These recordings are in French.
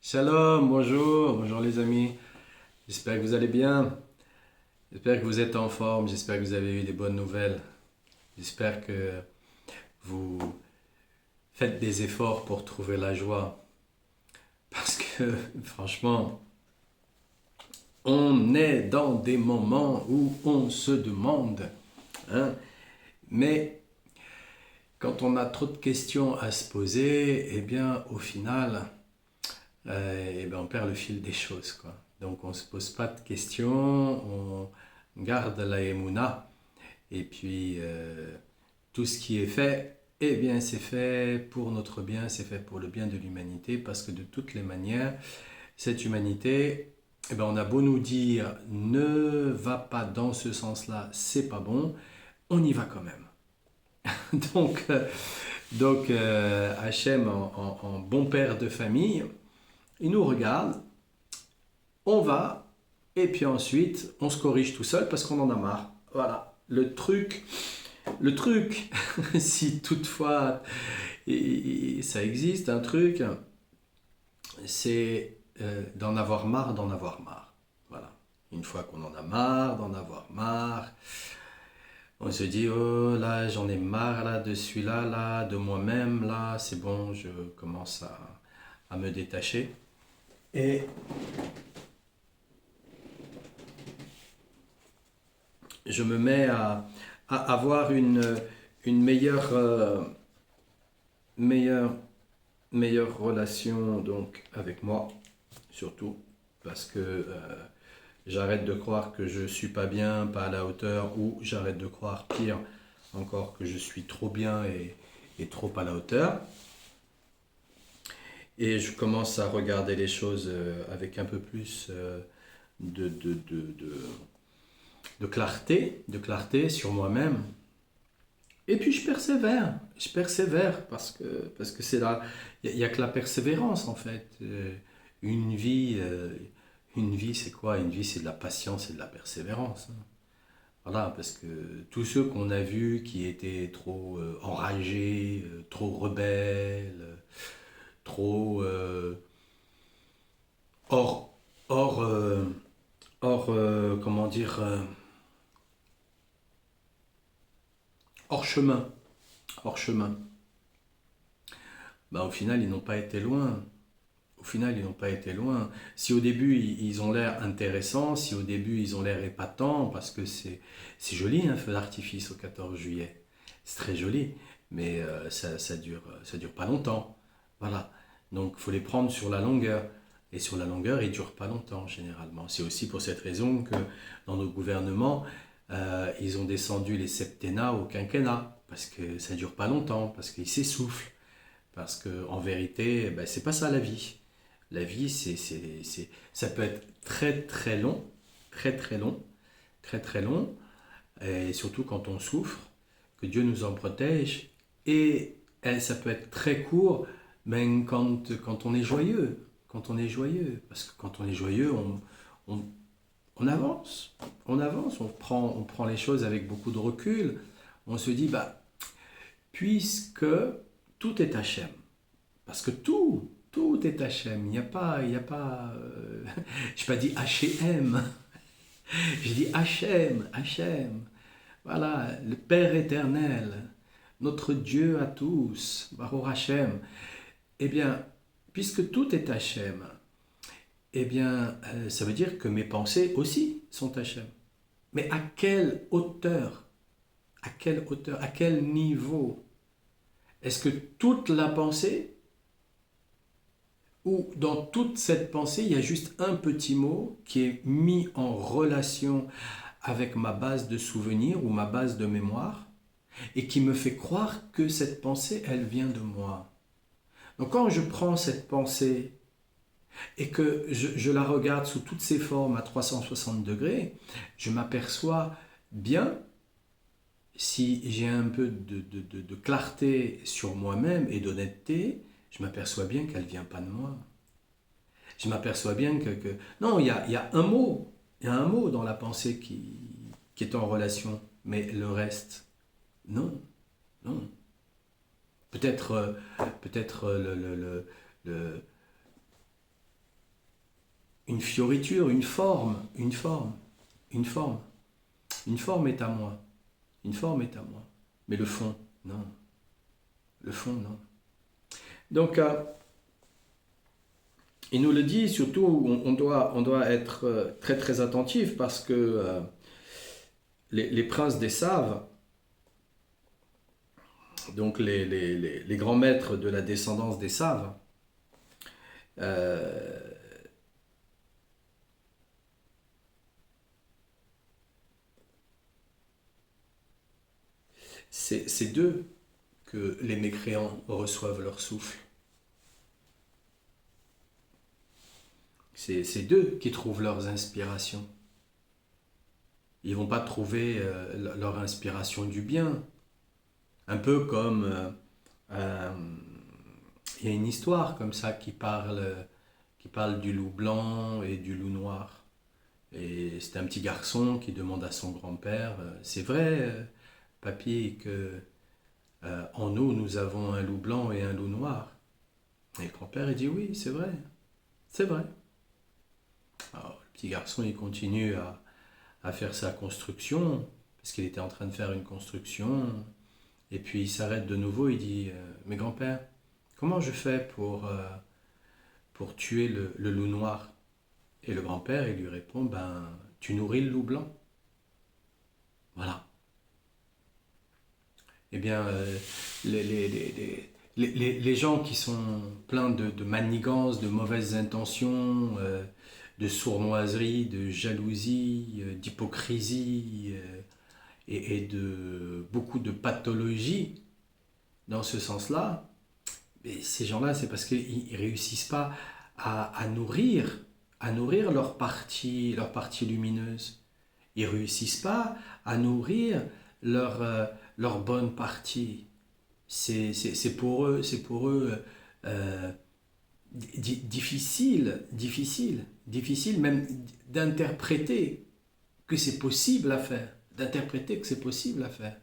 Shalom, bonjour les amis. J'espère que vous allez bien. J'espère que vous êtes en forme. J'espère que vous avez eu des bonnes nouvelles. J'espère que vous faites des efforts pour trouver la joie. Parce que franchement, on est dans des moments où on se demande, hein, mais quand on a trop de questions à se poser, eh bien au final, on perd le fil des choses, quoi. Donc on ne se pose pas de questions, on garde la émouna, et puis tout ce qui est fait, eh bien c'est fait pour notre bien, c'est fait pour le bien de l'humanité, parce que de toutes les manières, cette humanité, on a beau nous dire ne va pas dans ce sens-là, c'est pas bon, on y va quand même. donc, Hachem, en bon père de famille, il nous regarde, on va, et puis ensuite, on se corrige tout seul parce qu'on en a marre. Voilà. Le truc, si toutefois ça existe, un truc, c'est d'en avoir marre, d'en avoir marre. Voilà. Une fois qu'on en a marre, d'en avoir marre, on se dit, oh là, j'en ai marre là, de celui-là, là, de moi-même, là, c'est bon, je commence à me détacher. Et je me mets à avoir une meilleure, meilleure relation donc avec moi, surtout, parce que j'arrête de croire que je suis pas bien, pas à la hauteur, ou j'arrête de croire, pire encore, que je suis trop bien et trop à la hauteur. Et je commence à regarder les choses avec un peu plus de, de, de, de, de clarté sur moi-même. Et puis je persévère parce que c'est là, il y a que la persévérance en fait. Une vie, euh, une vie c'est quoi? Une vie c'est de la patience et de la persévérance, hein. Voilà, parce que tous ceux qu'on a vus qui étaient trop enragés, trop rebelles, trop hors, hors, comment dire, hors chemin, hors chemin. Au final, ils n'ont pas été loin. Au final, ils n'ont pas été loin. Si au début, ils ont l'air intéressants, si au début, ils ont l'air épatants, parce que c'est joli un feu d'artifice au 14 juillet. C'est très joli, mais ça dure pas longtemps. Voilà. Donc, il faut les prendre sur la longueur. Et sur la longueur, ils ne durent pas longtemps, généralement. C'est aussi pour cette raison que dans nos gouvernements, ils ont descendu les septennats au quinquennat, parce que ça ne dure pas longtemps, parce qu'ils s'essoufflent. Parce qu'en vérité, c'est pas ça la vie. La vie, ça peut être très très long, très très long, très très long, et surtout quand on souffre, que Dieu nous en protège. Et ça peut être très court, même quand on est joyeux. Quand on est joyeux. Parce que quand on est joyeux, on, on avance. On avance, on prend les choses avec beaucoup de recul. On se dit, puisque tout est Hachem. Parce que tout est Hachem. Il n'y a pas. Je n'ai pas dit H&M. J'ai dit Hachem, Hachem. Voilà, le Père éternel, notre Dieu à tous, Baruch Hachem. Eh bien, puisque tout est Hachem, ça veut dire que mes pensées aussi sont Hachem. Mais à quelle hauteur? À quelle hauteur? À quel niveau? Est-ce que toute la pensée, où dans toute cette pensée, il y a juste un petit mot qui est mis en relation avec ma base de souvenirs ou ma base de mémoire et qui me fait croire que cette pensée, elle vient de moi. Donc quand je prends cette pensée et que je la regarde sous toutes ses formes à 360 degrés, je m'aperçois bien, si j'ai un peu de clarté sur moi-même et d'honnêteté, je m'aperçois bien qu'elle ne vient pas de moi. Je m'aperçois bien non, il y a un mot, il y a un mot dans la pensée qui est en relation, mais le reste, non, non. Peut-être le, une fioriture, une forme, une forme, une forme. Une forme est à moi, une forme est à moi. Mais le fond, non. Le fond, non. Donc, il nous le dit, surtout, on doit être très très attentif parce que les princes des Saves, donc les grands maîtres de la descendance des Saves, euh, c'est d'eux que les mécréants reçoivent leur souffle. C'est d'eux qui trouvent leurs inspirations. Ils ne vont pas trouver leur inspiration du bien. Un peu comme il y a une histoire comme ça qui parle du loup blanc et du loup noir. Et c'est un petit garçon qui demande à son grand-père, c'est vrai, papy, que en nous avons un loup blanc et un loup noir. Et le grand-père il dit oui, c'est vrai, c'est vrai. Alors, le petit garçon il continue à faire sa construction, parce qu'il était en train de faire une construction. Et puis il s'arrête de nouveau, il dit mais grand-père, comment je fais pour tuer le loup noir? Et le grand-père, il lui répond ben, tu nourris le loup blanc. Voilà. Eh bien, les gens qui sont pleins de manigances, de mauvaises intentions, de sournoiserie, de jalousie, d'hypocrisie et de beaucoup de pathologies dans ce sens-là, et ces gens-là, c'est parce qu'ils ne réussissent pas à nourrir leur partie lumineuse. Ils ne réussissent pas à nourrir leur, leur bonne partie. C'est pour eux difficile même d'interpréter que c'est possible à faire. D'interpréter que c'est possible à faire.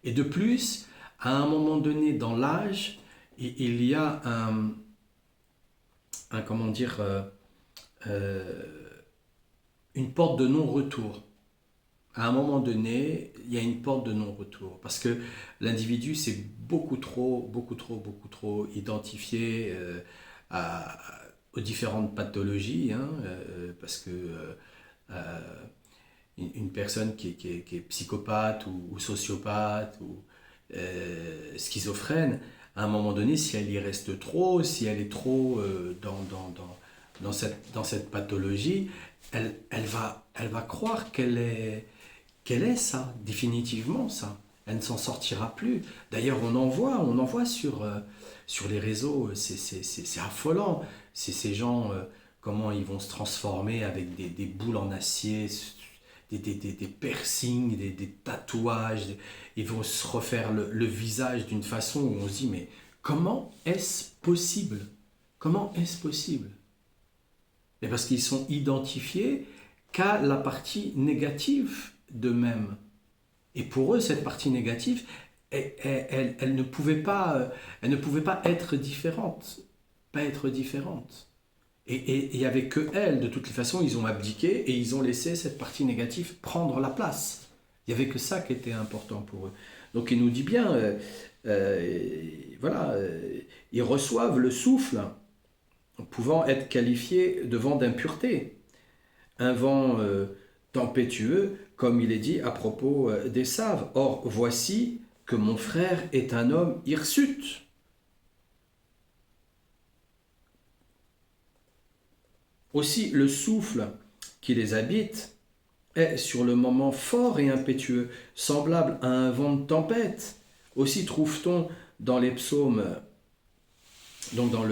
Et de plus, à un moment donné dans l'âge, il y a comment dire, une porte de non-retour. À un moment donné, il y a une porte de non-retour. Parce que l'individu s'est beaucoup trop identifié aux différentes pathologies. Hein, parce que une personne qui est psychopathe ou sociopathe ou schizophrène, à un moment donné, si elle y reste trop, si elle est trop dans cette pathologie, elle va croire qu'elle est ça, définitivement ça. Elle ne s'en sortira plus. D'ailleurs, on en voit sur les réseaux, c'est affolant. C'est ces gens, comment ils vont se transformer avec des boules en acier, des piercings, des tatouages. Ils vont se refaire le visage d'une façon où on se dit, mais comment est-ce possible? Comment est-ce possible? Et parce qu'ils sont identifiés qu'à la partie négative d'eux-mêmes. Et pour eux, cette partie négative, elle ne pouvait pas être différente. Pas être différente. Et il n'y avait que elle, de toutes les façons, ils ont abdiqué et ils ont laissé cette partie négative prendre la place. Il n'y avait que ça qui était important pour eux. Donc il nous dit bien, voilà, ils reçoivent le souffle pouvant être qualifié de vent d'impureté. Un vent tempétueux, comme il est dit à propos des Saves. Or, voici que mon frère est un homme hirsute. Aussi, le souffle qui les habite est sur le moment fort et impétueux, semblable à un vent de tempête. Aussi trouve-t-on dans les psaumes, donc dans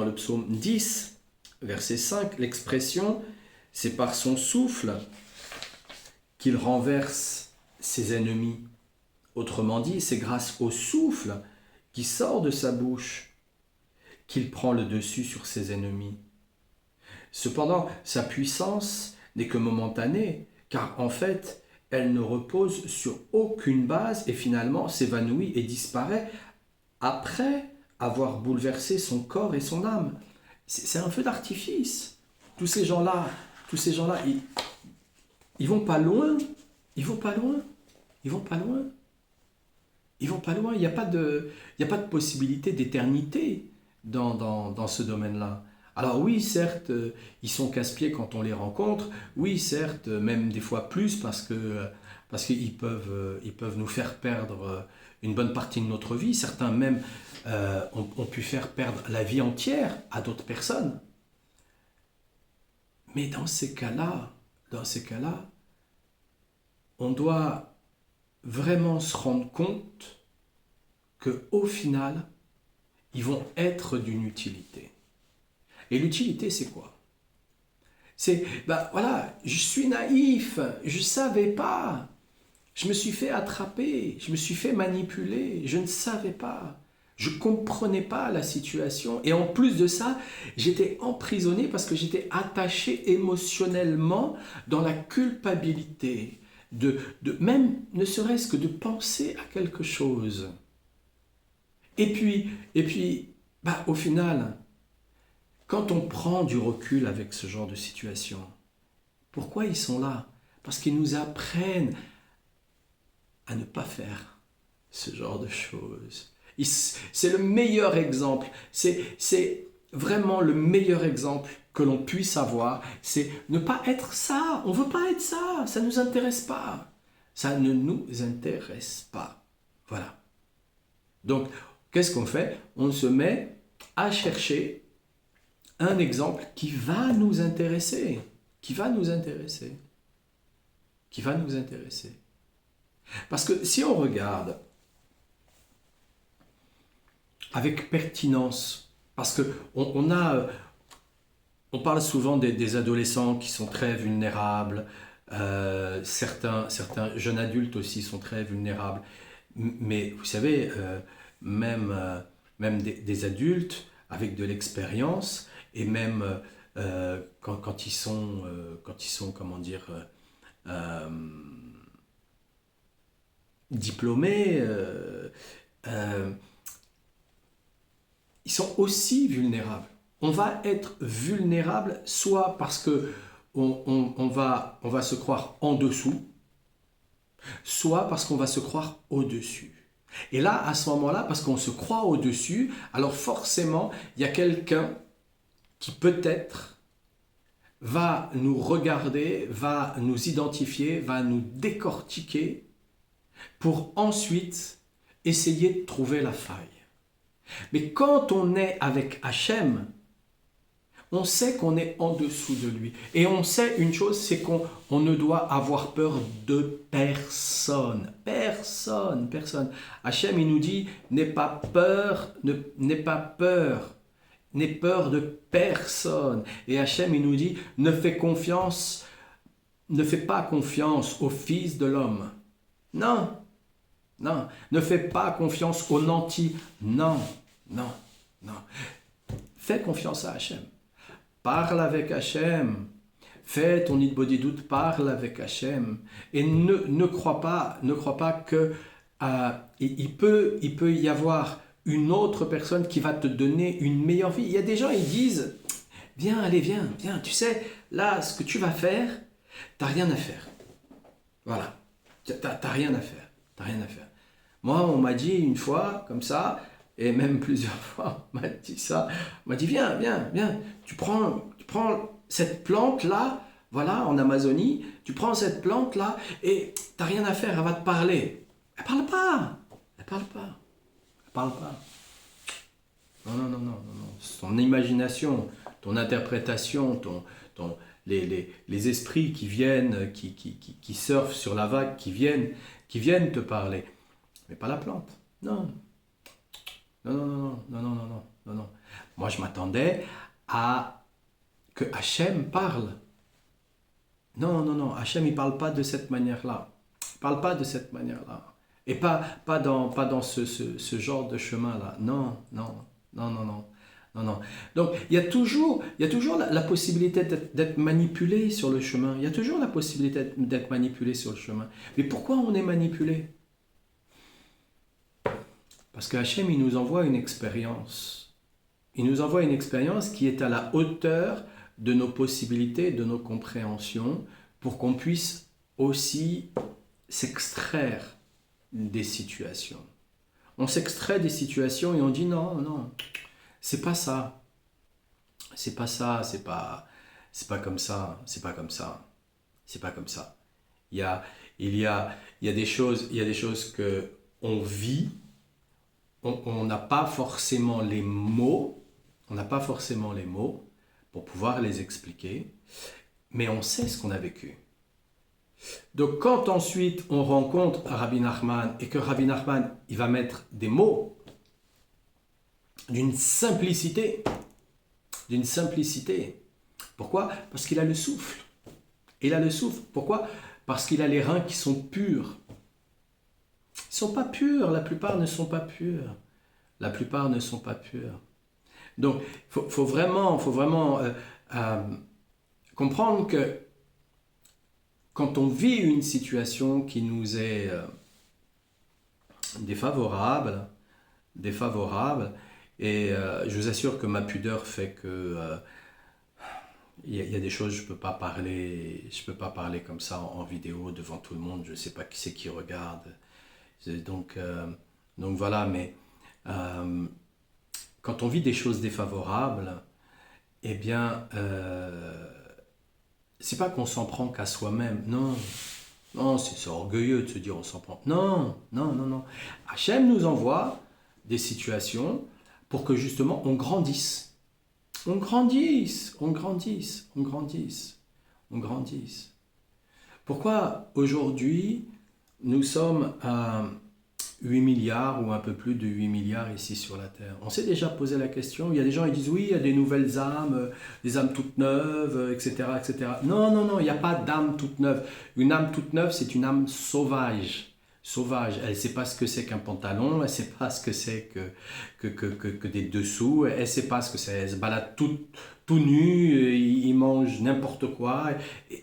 le psaume 10, verset 5, l'expression « c'est par son souffle qu'il renverse ses ennemis ». Autrement dit, c'est grâce au souffle qui sort de sa bouche qu'il prend le dessus sur ses ennemis. Cependant, sa puissance n'est que momentanée, car en fait, elle ne repose sur aucune base et finalement s'évanouit et disparaît après avoir bouleversé son corps et son âme. C'est un feu d'artifice. tous ces gens-là, ils vont pas loin, ils vont pas loin, ils vont pas loin, ils vont pas loin. Il y a pas de possibilité d'éternité dans ce domaine-là. Alors oui, certes, ils sont casse-pieds quand on les rencontre. Oui, certes, même des fois plus parce qu'ils peuvent nous faire perdre une bonne partie de notre vie. Certains même ont pu faire perdre la vie entière à d'autres personnes. Mais dans ces cas-là, on doit vraiment se rendre compte que au final, ils vont être d'une utilité. Et l'utilité, c'est quoi? C'est, voilà, je suis naïf, je ne savais pas, je me suis fait attraper, je me suis fait manipuler, je ne savais pas, je ne comprenais pas la situation. Et en plus de ça, j'étais emprisonné parce que j'étais attaché émotionnellement dans la culpabilité, même ne serait-ce que de penser à quelque chose. Et puis, au final, quand on prend du recul avec ce genre de situation, pourquoi ils sont là? Parce qu'ils nous apprennent à ne pas faire ce genre de choses. C'est le meilleur exemple, c'est vraiment le meilleur exemple que l'on puisse avoir, c'est ne pas être ça, on ne veut pas être ça, ça ne nous intéresse pas. Ça ne nous intéresse pas. Voilà. Donc, qu'est-ce qu'on fait? On se met à chercher un exemple qui va nous intéresser, qui va nous intéresser. Parce que si on regarde avec pertinence, parce que on parle souvent des adolescents qui sont très vulnérables, certains jeunes adultes aussi sont très vulnérables, mais vous savez, même des adultes avec de l'expérience, et même quand ils sont, comment dire, diplômés, ils sont aussi vulnérables. On va être vulnérable soit parce que on va se croire en dessous, soit parce qu'on va se croire au-dessus. Et là, à ce moment-là, parce qu'on se croit au-dessus, alors forcément, il y a quelqu'un qui peut-être va nous regarder, va nous identifier, va nous décortiquer pour ensuite essayer de trouver la faille. Mais quand on est avec Hachem, on sait qu'on est en dessous de lui. Et on sait une chose, c'est qu'on ne doit avoir peur de personne. Personne. Hachem, il nous dit, n'aie pas peur de personne. Et Hachem, il nous dit, ne fais pas confiance au Fils de l'homme. Non. Ne fais pas confiance aux nantis. Non. Fais confiance à Hachem. Parle avec Hachem. Fais ton Hitbodedut, parle avec Hachem. Et ne crois pas que il peut y avoir une autre personne qui va te donner une meilleure vie. Il y a des gens, ils disent, viens, tu sais, là, ce que tu vas faire, t'as rien à faire. Voilà, t'as rien à faire. Moi, on m'a dit une fois, comme ça, et même plusieurs fois, on m'a dit ça, on m'a dit, viens, tu prends cette plante-là, voilà, en Amazonie, tu prends cette plante-là, et t'as rien à faire, elle va te parler. Elle parle pas. Non. Ton imagination, ton interprétation, les esprits qui viennent, qui surfent sur la vague, qui viennent te parler. Mais pas la plante. Non. Moi, je m'attendais à que Hachem parle. Non. Hachem, il parle pas de cette manière-là. Et pas dans ce genre de chemin-là. Non. Donc, il y a toujours la possibilité d'être manipulé sur le chemin. Il y a toujours la possibilité d'être manipulé sur le chemin. Mais pourquoi on est manipulé? Parce que Hachem, il nous envoie une expérience. Il nous envoie une expérience qui est à la hauteur de nos possibilités, de nos compréhensions, pour qu'on puisse aussi s'extraire des situations. On s'extrait des situations et on dit non, non, c'est pas ça, c'est pas ça, c'est pas comme ça, c'est pas comme ça, c'est pas comme ça. Il y a, il y a des choses, que on vit, on n'a pas forcément les mots, pour pouvoir les expliquer, mais on sait ce qu'on a vécu. Donc quand ensuite on rencontre Rabbi Nachman et que Rabbi Nachman il va mettre des mots d'une simplicité. Pourquoi? Parce qu'il a le souffle. Il a le souffle. Pourquoi? Parce qu'il a les reins qui sont purs. Ils ne sont pas purs, la plupart ne sont pas purs. Donc il faut vraiment comprendre que quand on vit une situation qui nous est défavorable, et je vous assure que ma pudeur fait que il y a des choses je peux pas parler comme ça en vidéo devant tout le monde. Je sais pas qui c'est qui regarde. Donc voilà. Mais quand on vit des choses défavorables, eh bien c'est pas qu'on s'en prend qu'à soi-même, non. Non, c'est orgueilleux de se dire on s'en prend. Non. Hachem nous envoie des situations pour que justement on grandisse. On grandisse. Pourquoi aujourd'hui nous sommes à 8 milliards ou un peu plus de 8 milliards ici sur la Terre? On s'est déjà posé la question. Il y a des gens qui disent oui, il y a des nouvelles âmes, des âmes toutes neuves, etc. Non, il n'y a pas d'âme toute neuve. Une âme toute neuve, c'est une âme sauvage. Elle ne sait pas ce que c'est qu'un pantalon, elle ne sait pas ce que c'est que des dessous, elle ne sait pas ce que c'est, elle se balade tout nu, il mange n'importe quoi.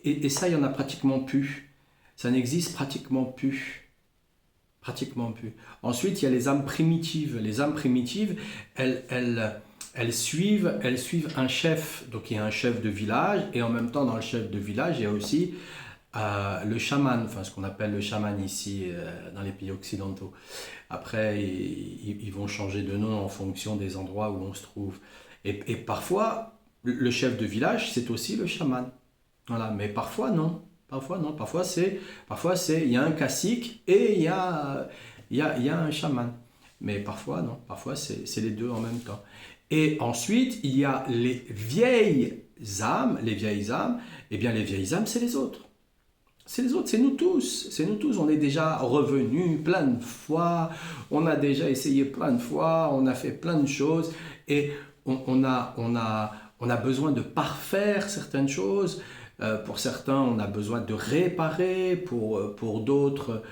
Et ça, il n'y en a pratiquement plus. Ça n'existe pratiquement plus. Ensuite, il y a les âmes primitives. Les âmes primitives, elles suivent un chef. Donc il y a un chef de village, et en même temps dans le chef de village, il y a aussi le chaman, enfin ce qu'on appelle le chaman ici dans les pays occidentaux. Après, ils vont changer de nom en fonction des endroits où l'on se trouve. Et parfois, le chef de village, c'est aussi le chaman. Voilà, mais parfois non. Parfois il y a un cacique et il y a un chaman. Mais parfois non, parfois c'est les deux en même temps. Et ensuite, il y a les vieilles âmes. Eh bien les vieilles âmes, c'est les autres. C'est nous tous. On est déjà revenus plein de fois, on a déjà essayé plein de fois, on a fait plein de choses et on a besoin de parfaire certaines choses. Pour certains, on a besoin de réparer, pour d'autres,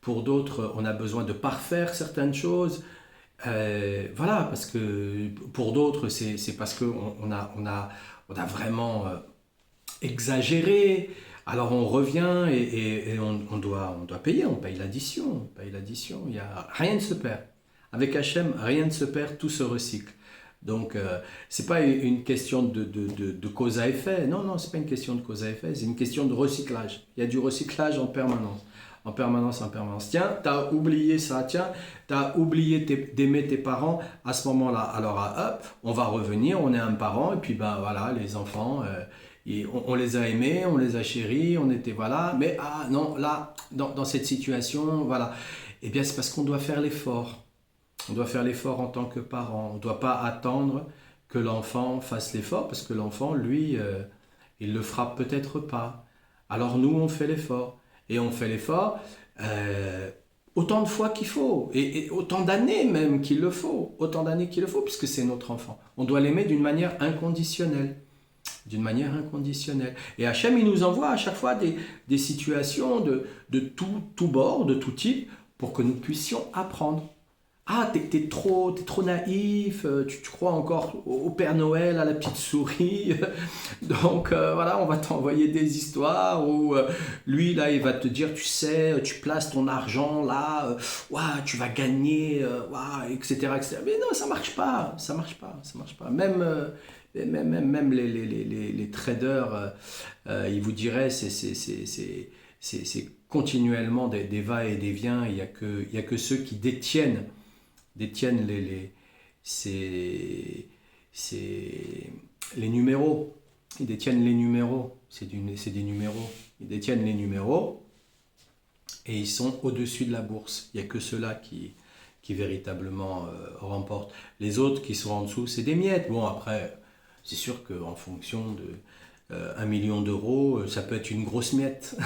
on a besoin de parfaire certaines choses. Voilà, parce que pour d'autres, c'est parce qu'on a vraiment exagéré. Alors on revient et on doit payer, on paye l'addition. Rien ne se perd. Avec Hachem, rien ne se perd, tout se recycle. Donc, c'est pas une question de cause à effet. Non, c'est pas une question de cause à effet, c'est une question de recyclage. Il y a du recyclage en permanence. Tiens, t'as oublié ça, tiens, t'as oublié d'aimer tes parents à ce moment-là. Alors, hop, on va revenir, on est un parent, et puis ben voilà, les enfants, on les a aimés, on les a chéris, on était voilà, mais non, là, dans cette situation, voilà. Eh bien, c'est parce qu'on doit faire l'effort. On doit faire l'effort en tant que parent. On ne doit pas attendre que l'enfant fasse l'effort, parce que l'enfant, lui, il ne le fera peut-être pas. Alors nous, on fait l'effort. Et on fait l'effort autant de fois qu'il faut. Et autant d'années même qu'il le faut. Puisque c'est notre enfant. On doit l'aimer d'une manière inconditionnelle. Et Hachem, il nous envoie à chaque fois des situations de tout bord, de tout type, pour que nous puissions apprendre. T'es trop naïf, tu crois encore au Père Noël, à la petite souris. Donc voilà, on va t'envoyer des histoires où lui, là, il va te dire, tu sais, tu places ton argent là, tu vas gagner, etc. Mais non, ça marche pas. même les traders, ils vous diraient c'est continuellement des va et des viens. Il y a que ceux qui détiennent ces- ces- les numéros. Ils détiennent les numéros. C'est des numéros. Ils détiennent les numéros et ils sont au-dessus de la bourse. Il n'y a que ceux-là qui véritablement remportent. Les autres qui sont en dessous, c'est des miettes. Bon, après, c'est sûr qu'en fonction de 1 million d'euros, ça peut être une grosse miette.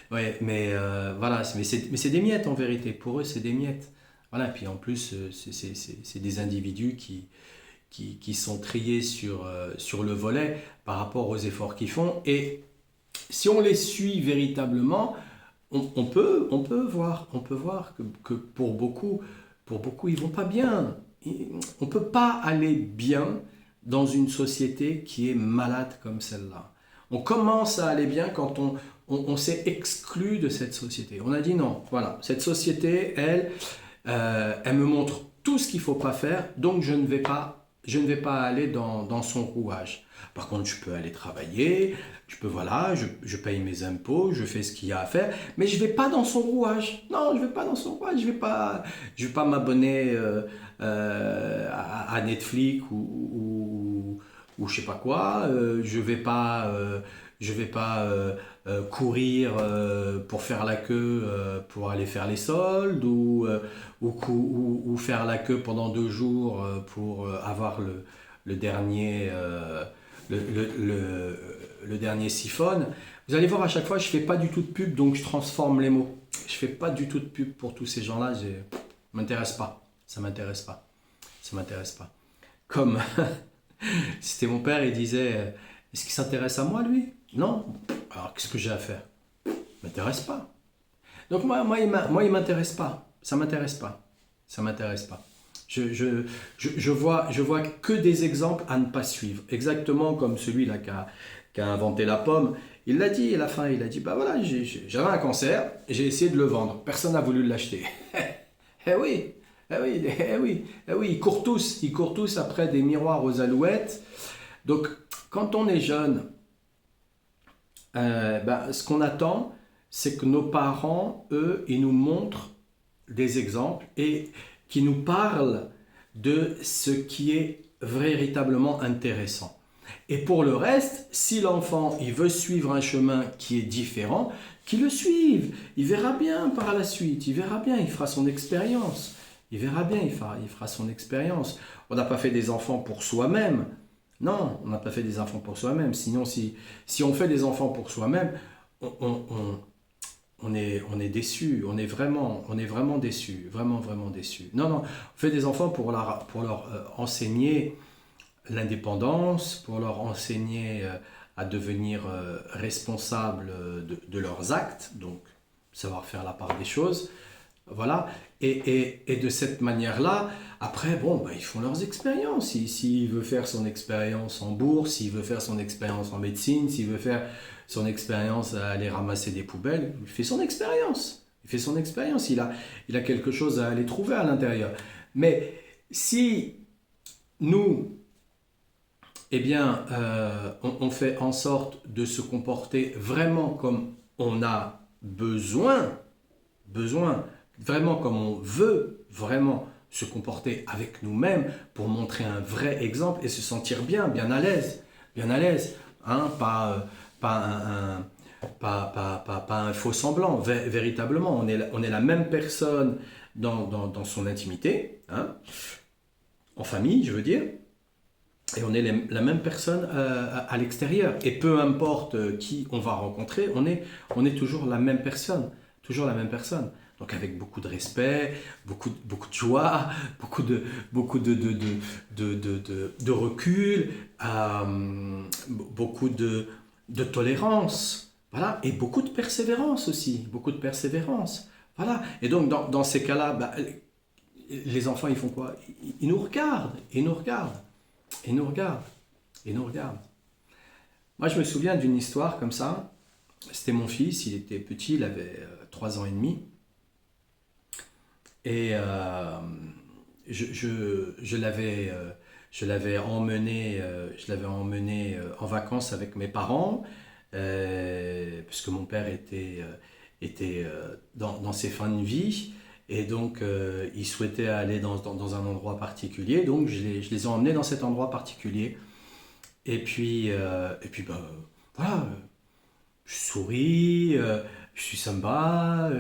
Ouais, mais voilà, mais c'est des miettes en vérité. Pour eux, c'est des miettes. Voilà, puis en plus, c'est des individus qui sont triés sur le volet par rapport aux efforts qu'ils font. Et si on les suit véritablement, on peut voir que pour beaucoup, ils vont pas bien. On ne peut pas aller bien dans une société qui est malade comme celle-là. On commence à aller bien quand on s'est exclu de cette société. On a dit non, voilà, cette société, elle me montre tout ce qu'il ne faut pas faire, donc je ne vais pas aller dans son rouage. Par contre, je peux aller travailler, voilà, je paye mes impôts, je fais ce qu'il y a à faire, mais je ne vais pas dans son rouage. Non, je ne vais pas dans son rouage, je vais pas m'abonner à Netflix ou je sais pas quoi. Je vais pas courir pour faire la queue pour aller faire les soldes ou faire la queue pendant 2 jours pour avoir le dernier, le dernier siphon. Vous allez voir, à chaque fois, je fais pas du tout de pub, donc je transforme les mots. Je fais pas du tout de pub pour tous ces gens-là. Ça m'intéresse pas. Ça m'intéresse pas. Ça m'intéresse pas. Comme c'était mon père, il disait, est-ce qu'il s'intéresse à moi, lui? Non. Alors, qu'est-ce que j'ai à faire? M'intéresse pas. Donc il m'intéresse pas. Ça m'intéresse pas. Ça m'intéresse pas. Je vois que des exemples à ne pas suivre. Exactement comme celui-là qui a inventé la pomme. Il l'a dit à la fin, il a dit, bah voilà, j'avais un cancer, j'ai essayé de le vendre. Personne n'a voulu l'acheter. Eh oui, eh oui, eh oui, eh oui, ils courent tous après des miroirs aux alouettes. Donc, quand on est jeune, ce qu'on attend, c'est que nos parents, eux, ils nous montrent des exemples et qui nous parlent de ce qui est véritablement intéressant. Et pour le reste, si l'enfant il veut suivre un chemin qui est différent, qu'il le suive. Il verra bien par la suite, il verra bien, il fera son expérience. Il verra bien, il fera son expérience. On n'a pas fait des enfants pour soi-même. Non, on n'a pas fait des enfants pour soi-même. Sinon, si on fait des enfants pour soi-même, on est déçu, on est vraiment déçu, vraiment déçu. Non, on fait des enfants pour leur enseigner l'indépendance, pour leur enseigner à devenir responsables de leurs actes, donc savoir faire la part des choses, voilà. Et de cette manière-là, après, bon, ils font leurs expériences. S'il veut faire son expérience en bourse, s'il veut faire son expérience en médecine, s'il veut faire son expérience à aller ramasser des poubelles, il fait son expérience. Il fait son expérience. Il a quelque chose à aller trouver à l'intérieur. Mais si nous, eh bien, on fait en sorte de se comporter vraiment comme on a besoin, vraiment comme on veut vraiment se comporter avec nous-mêmes pour montrer un vrai exemple et se sentir bien à l'aise, hein, pas un faux semblant, véritablement, on est la même personne dans son intimité, hein, en famille, je veux dire, et on est la même personne à l'extérieur. Et peu importe qui on va rencontrer, on est toujours la même personne. Toujours la même personne. Donc avec beaucoup de respect, beaucoup de joie, beaucoup de recul, beaucoup de tolérance. Voilà. Et beaucoup de persévérance aussi. Beaucoup de persévérance. Voilà. Et donc dans ces cas-là, les enfants, ils font quoi? Ils nous regardent. Ils nous regardent. Et nous regarde, et nous regarde. Moi, je me souviens d'une histoire comme ça. C'était mon fils, il était petit, il avait 3 ans et demi. Et je l'avais Je l'avais emmené en vacances avec mes parents, puisque mon père était dans ses fins de vie, et donc il souhaitait aller dans un endroit particulier, donc je les ai emmenés dans cet endroit particulier. Et puis bah, voilà, je souris, je suis sympa,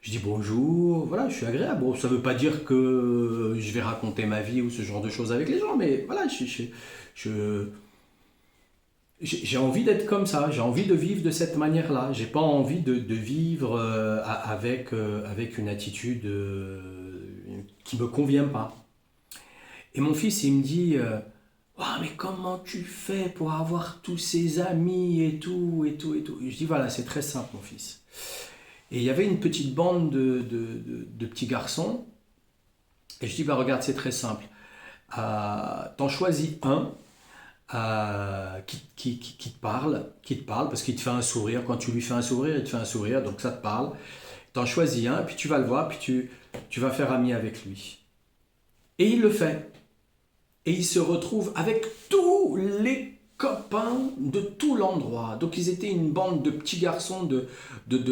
je dis bonjour, voilà, je suis agréable. Bon, ça ne veut pas dire que je vais raconter ma vie ou ce genre de choses avec les gens, mais voilà, je- j'ai envie d'être comme ça, j'ai envie de vivre de cette manière-là. J'ai pas envie de vivre avec une attitude qui me convient pas. Et mon fils, il me dit, ah, mais comment tu fais pour avoir tous ces amis et tout, et tout, et tout. Et je dis, voilà, c'est très simple, mon fils. Et il y avait une petite bande de petits garçons. Et je dis, bah regarde, c'est très simple. T'en choisis un qui te parle, parce qu'il te fait un sourire. Quand tu lui fais un sourire, il te fait un sourire, donc ça te parle. T'en choisis un, puis tu vas le voir, puis tu vas faire ami avec lui. Et il le fait. Et il se retrouve avec tous les copains de tout l'endroit. Donc ils étaient une bande de petits garçons de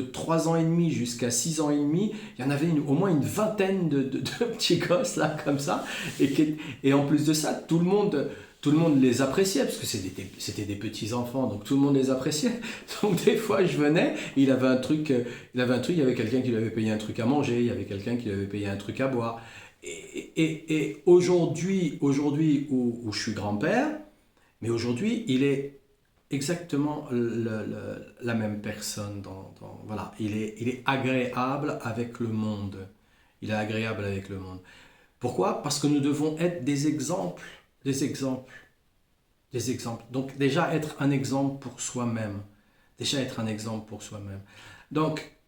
3 ans et demi jusqu'à 6 ans et demi. Il y en avait au moins une vingtaine de petits gosses là comme ça. Et en plus de ça, tout le monde les appréciait parce que c'était des petits enfants, donc tout le monde les appréciait. Donc des fois je venais, il y avait quelqu'un qui lui avait payé un truc à manger, il y avait quelqu'un qui lui avait payé un truc à boire. Et aujourd'hui où je suis grand-père, mais aujourd'hui, il est exactement la même personne. Voilà, il est agréable avec le monde. Il est agréable avec le monde. Pourquoi? Parce que nous devons être des exemples, des exemples, des exemples. Donc déjà être un exemple pour soi-même. Déjà être un exemple pour soi-même. Donc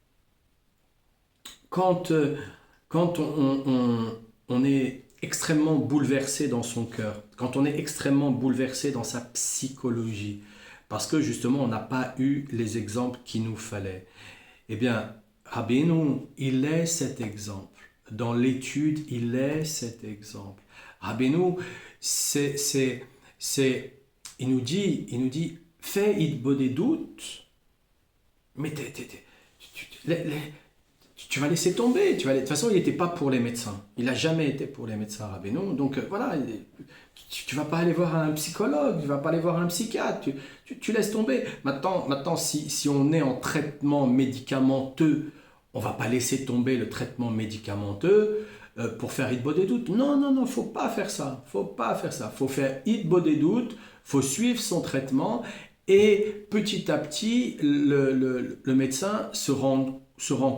quand, quand on est extrêmement bouleversé dans son cœur, quand on est extrêmement bouleversé dans sa psychologie, parce que justement on n'a pas eu les exemples qu'il nous fallait, eh bien, Rabbeinu, il est cet exemple. Dans l'étude, il est cet exemple. Rabbeinu, il nous dit, fais des doutes, mais tu vas laisser tomber. De toute façon, il n'était pas pour les médecins. Il n'a jamais été pour les médecins, Rabbeinu. Donc voilà, tu ne vas pas aller voir un psychologue, tu ne vas pas aller voir un psychiatre. Tu laisses tomber. Maintenant si on est en traitement médicamenteux, on ne va pas laisser tomber le traitement médicamenteux pour faire Hitbo des doutes. Non, non, non, faut pas faire ça. Faut pas faire ça. Faut faire Hitbo des doutes. Faut suivre son traitement. Et petit à petit, le médecin se rend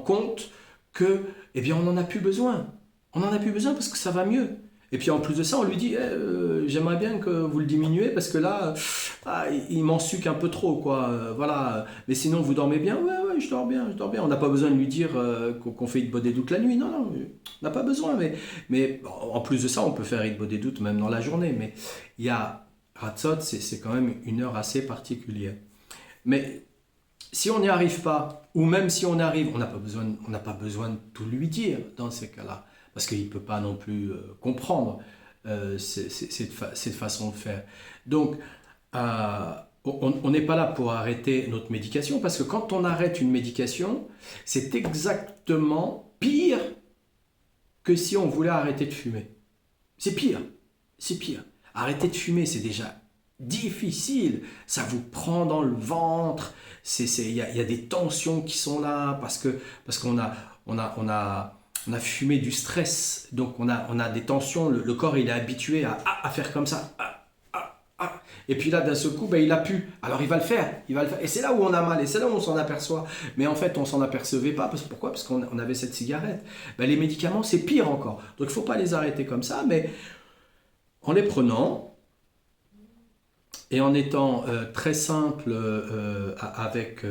compte que, eh bien, on n'en a plus besoin. On n'en a plus besoin parce que ça va mieux. Et puis en plus de ça, on lui dit, j'aimerais bien que vous le diminuez parce que là, il m'en suque un peu trop, quoi. Voilà. Mais sinon, vous dormez bien? Ouais, ouais, je dors bien, je dors bien. On n'a pas besoin de lui dire qu'on fait Hitbo des doutes la nuit. Non, non, on n'a pas besoin. Mais en plus de ça, on peut faire Hitbo des doutes même dans la journée. Mais il y a Hatzot, c'est quand même une heure assez particulière. Mais si on n'y arrive pas, ou même si on arrive, on n'a pas besoin de tout lui dire dans ces cas-là, parce qu'il ne peut pas non plus comprendre cette façon de faire. Donc, on n'est pas là pour arrêter notre médication, parce que quand on arrête une médication, c'est exactement pire que si on voulait arrêter de fumer. C'est pire, c'est pire. Arrêter de fumer, c'est déjà difficile, ça vous prend dans le ventre, il y a des tensions qui sont là parce qu'on a fumé du stress, donc on a des tensions, le corps il est habitué à faire comme ça, et puis là d'un seul coup ben, il a pu, alors il va le faire, et c'est là où on a mal, et c'est là où on s'en aperçoit, mais en fait on s'en apercevait pas, pourquoi? Parce qu'on avait cette cigarette. Ben, les médicaments c'est pire encore, donc il faut pas les arrêter comme ça, mais en les prenant, et en étant très simple avec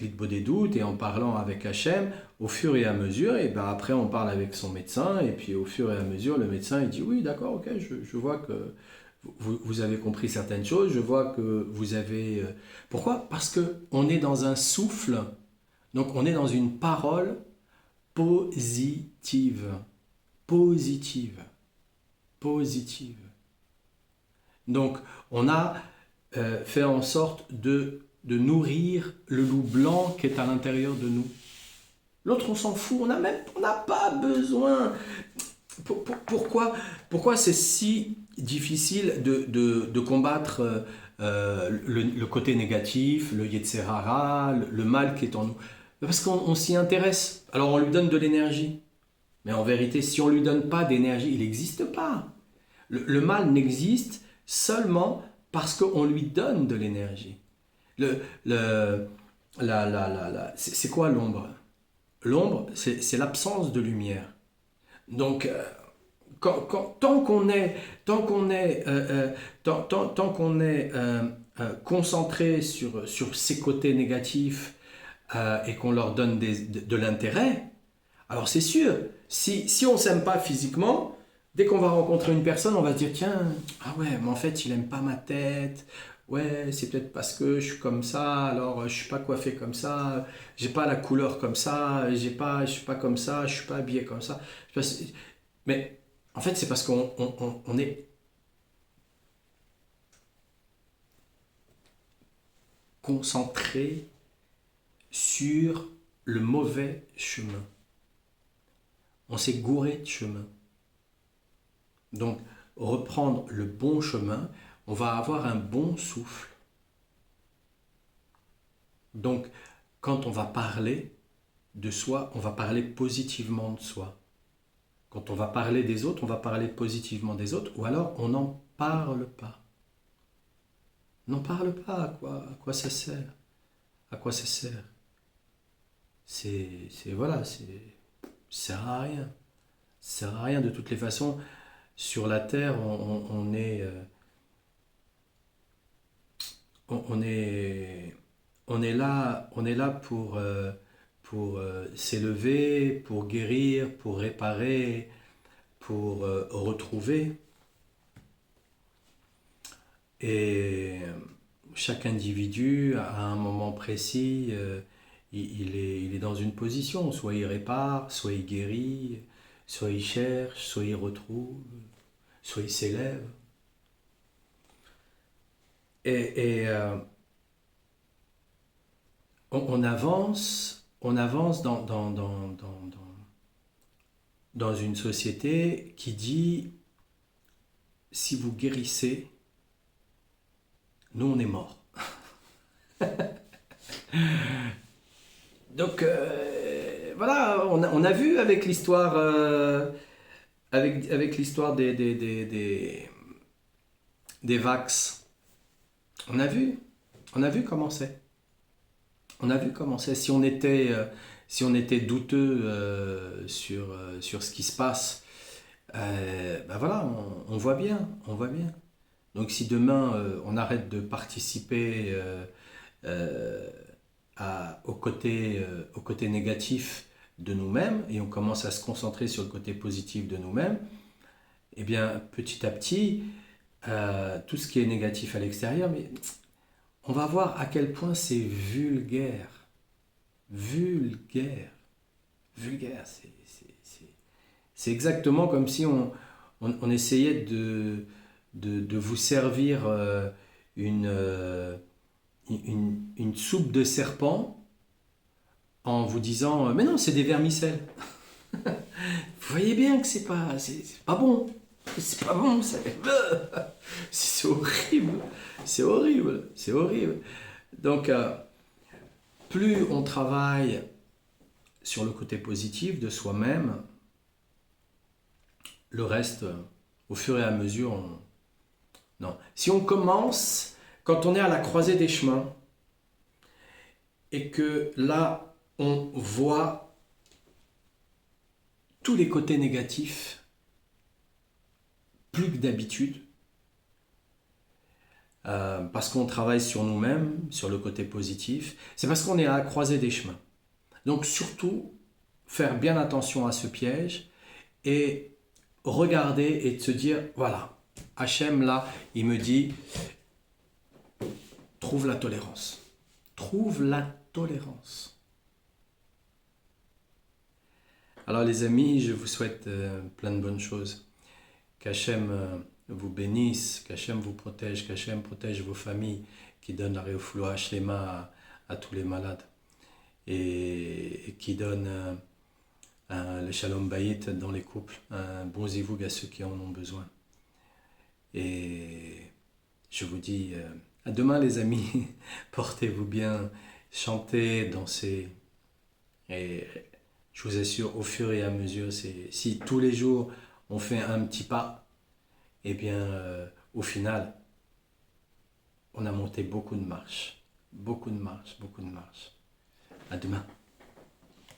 l'Hitbo des doutes et en parlant avec Hachem, au fur et à mesure, et ben après on parle avec son médecin, et puis au fur et à mesure, le médecin il dit oui, d'accord, ok, je vois que vous avez compris certaines choses, je vois que vous avez. Pourquoi? Parce que on est dans un souffle, donc on est dans une parole positive, positive, positive. Donc, on a fait en sorte de nourrir le loup blanc qui est à l'intérieur de nous. L'autre, on s'en fout, on n'a pas besoin. Pourquoi c'est si difficile de combattre le côté négatif, le Yetzerara, le mal qui est en nous? Parce qu'on s'y intéresse. Alors on lui donne de l'énergie. Mais en vérité, si on ne lui donne pas d'énergie, il n'existe pas. Le mal n'existe seulement parce qu'on lui donne de l'énergie. Le, le, c'est quoi l'ombre? L'ombre, c'est l'absence de lumière. Donc, tant qu'on est, tant qu'on est concentré sur ces côtés négatifs et qu'on leur donne de l'intérêt, alors c'est sûr, si on ne s'aime pas physiquement, dès qu'on va rencontrer une personne, on va se dire, tiens, ah ouais, mais en fait, il aime pas ma tête. Ouais, c'est peut-être parce que je suis comme ça, alors je suis pas coiffé comme ça, j'ai pas la couleur comme ça, je suis pas comme ça, je suis pas habillé comme ça. Mais en fait, c'est parce qu'on est concentré sur le mauvais chemin. On s'est gouré de chemin. Donc, reprendre le bon chemin, on va avoir un bon souffle. Donc, quand on va parler de soi, on va parler positivement de soi. Quand on va parler des autres, on va parler positivement des autres, ou alors on n'en parle pas. N'en parle pas, à quoi ça sert? À quoi ça sert? Voilà, ça sert à rien. Ça sert à rien de toutes les façons. Sur la terre, on est, on est là pour s'élever, pour guérir, pour réparer, pour retrouver. Et chaque individu, à un moment précis, il est dans une position. Soit il répare, soit il guérit, soit il cherche, soit il retrouve, soit il s'élève. Et on avance dans une société qui dit, si vous guérissez, nous on est morts. Donc voilà, on a vu avec l'histoire avec l'histoire des vax. On a vu, on a vu comment c'est. On a vu comment c'est. Si on était douteux sur ce qui se passe, ben voilà, on voit bien, on voit bien. Donc si demain on arrête de participer euh, au côté négatif de nous-mêmes et on commence à se concentrer sur le côté positif de nous-mêmes, eh bien petit à petit, tout ce qui est négatif à l'extérieur, mais on va voir à quel point c'est vulgaire. Vulgaire. Vulgaire. C'est exactement comme si on essayait de vous servir une soupe de serpent en vous disant mais non, c'est des vermicelles. Vous voyez bien que c'est pas bon. C'est pas bon, c'est horrible. C'est horrible. C'est horrible. Donc, plus on travaille sur le côté positif de soi-même, le reste, au fur et à mesure, non. Si on commence, quand on est à la croisée des chemins, et que là, on voit tous les côtés négatifs, plus que d'habitude, parce qu'on travaille sur nous-mêmes, sur le côté positif, c'est parce qu'on est à la croisée des chemins. Donc surtout, faire bien attention à ce piège et regarder et de se dire, voilà, Hachem là, il me dit, trouve la tolérance. Trouve la tolérance. Alors les amis, je vous souhaite plein de bonnes choses. Qu'Hachem vous bénisse, qu'Hachem vous protège, qu'Hachem protège vos familles, qui donne la réoufloua Shlema à tous les malades et qui donne le shalom bayit dans les couples, un bon zivoug à ceux qui en ont besoin. Et je vous dis à demain les amis, portez-vous bien, chantez, dansez. Et je vous assure, au fur et à mesure, si tous les jours on fait un petit pas, eh bien au final, on a monté beaucoup de marches. Beaucoup de marches, beaucoup de marches. À demain.